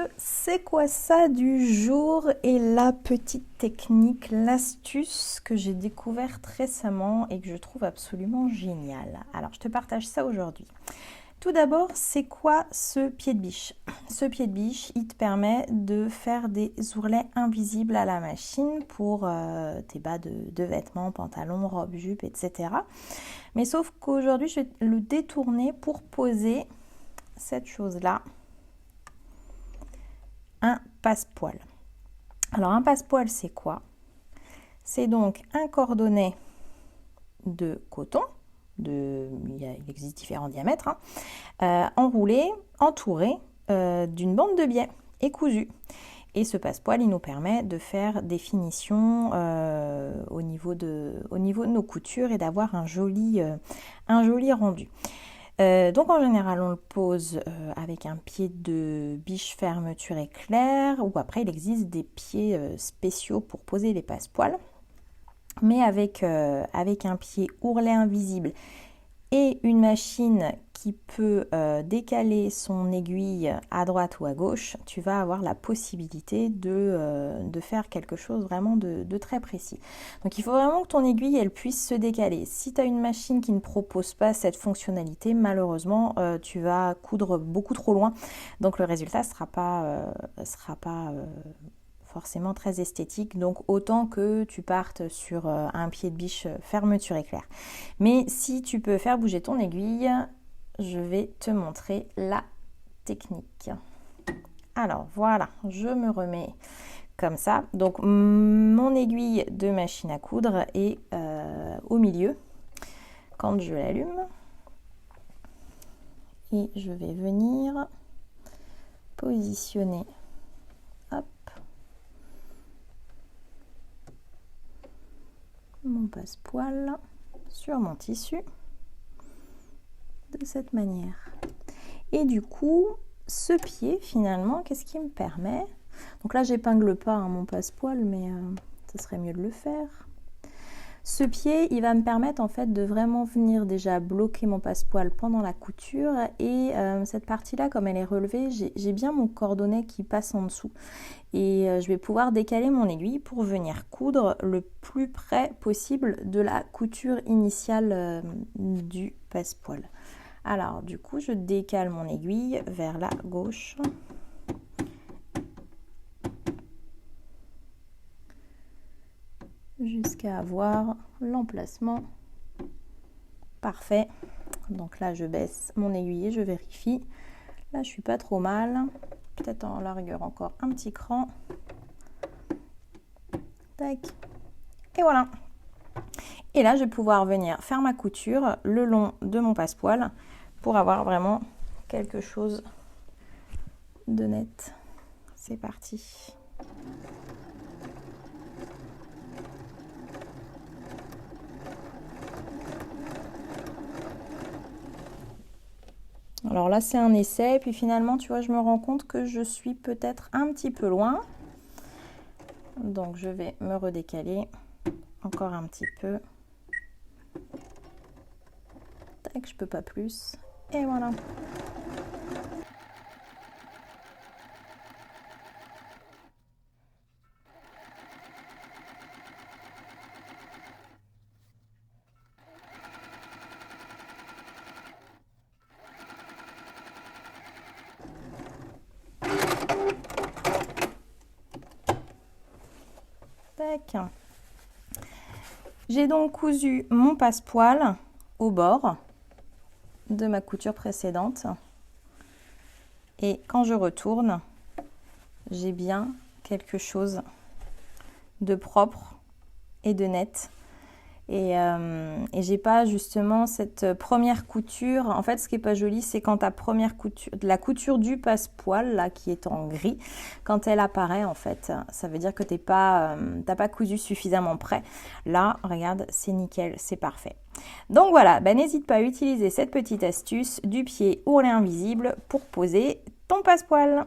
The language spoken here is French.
le c'est quoi ça du jour et la petite technique, l'astuce que j'ai découverte récemment et que je trouve absolument géniale. Alors je te partage ça aujourd'hui. Tout d'abord, c'est quoi ce pied de biche? Ce pied de biche, il te permet de faire des ourlets invisibles à la machine pour tes bas de vêtements, pantalons, robes, jupes, etc. Mais sauf qu'aujourd'hui, je vais le détourner pour poser cette chose-là, un passepoil. Alors un passepoil, c'est quoi? C'est donc un cordonnet de coton, il existe différents diamètres, enroulé, entouré d'une bande de biais et cousu. Et ce passepoil, il nous permet de faire des finitions au niveau de nos coutures et d'avoir un joli rendu. Donc en général, on le pose avec un pied de biche fermeture éclair, ou après il existe des pieds spéciaux pour poser les passepoils. Mais avec un pied ourlet invisible et une machine qui peut décaler son aiguille à droite ou à gauche, tu vas avoir la possibilité de faire quelque chose vraiment de très précis. Donc il faut vraiment que ton aiguille elle puisse se décaler. Si tu as une machine qui ne propose pas cette fonctionnalité, malheureusement tu vas coudre beaucoup trop loin. Donc le résultat sera pas forcément très esthétique, donc autant que tu partes sur un pied de biche fermeture éclair. Mais si tu peux faire bouger ton aiguille, je vais te montrer la technique. Alors voilà, je me remets comme ça. Donc mon aiguille de machine à coudre est au milieu quand je l'allume. Et je vais venir positionner mon passepoil sur mon tissu de cette manière. Et du coup, ce pied finalement, qu'est-ce qui me permet? Donc là, j'épingle pas mon passepoil, mais ça serait mieux de le faire. Ce pied, il va me permettre en fait de vraiment venir déjà bloquer mon passepoil pendant la couture et cette partie-là, comme elle est relevée, j'ai bien mon cordonnet qui passe en dessous et je vais pouvoir décaler mon aiguille pour venir coudre le plus près possible de la couture initiale du passepoil. Alors du coup, je décale mon aiguille vers la gauche. Jusqu'à avoir l'emplacement parfait. Donc là, je baisse mon aiguille et je vérifie. Là, je suis pas trop mal. Peut-être en largeur encore un petit cran. Tac. Et voilà. Et là, je vais pouvoir venir faire ma couture le long de mon passepoil pour avoir vraiment quelque chose de net. C'est parti. Alors là, c'est un essai, et puis finalement, tu vois, je me rends compte que je suis peut-être un petit peu loin. Donc, je vais me redécaler encore un petit peu. Tac, je peux pas plus. Et voilà. J'ai donc cousu mon passepoil au bord de ma couture précédente et quand je retourne, j'ai bien quelque chose de propre et de net. Et j'ai pas justement cette première couture. En fait, ce qui est pas joli, c'est quand ta première couture, la couture du passepoil là qui est en gris, quand elle apparaît en fait, ça veut dire que t'as pas cousu suffisamment près. Là, regarde, c'est nickel, c'est parfait. Donc voilà, n'hésite pas à utiliser cette petite astuce du pied ourlet invisible pour poser ton passepoil.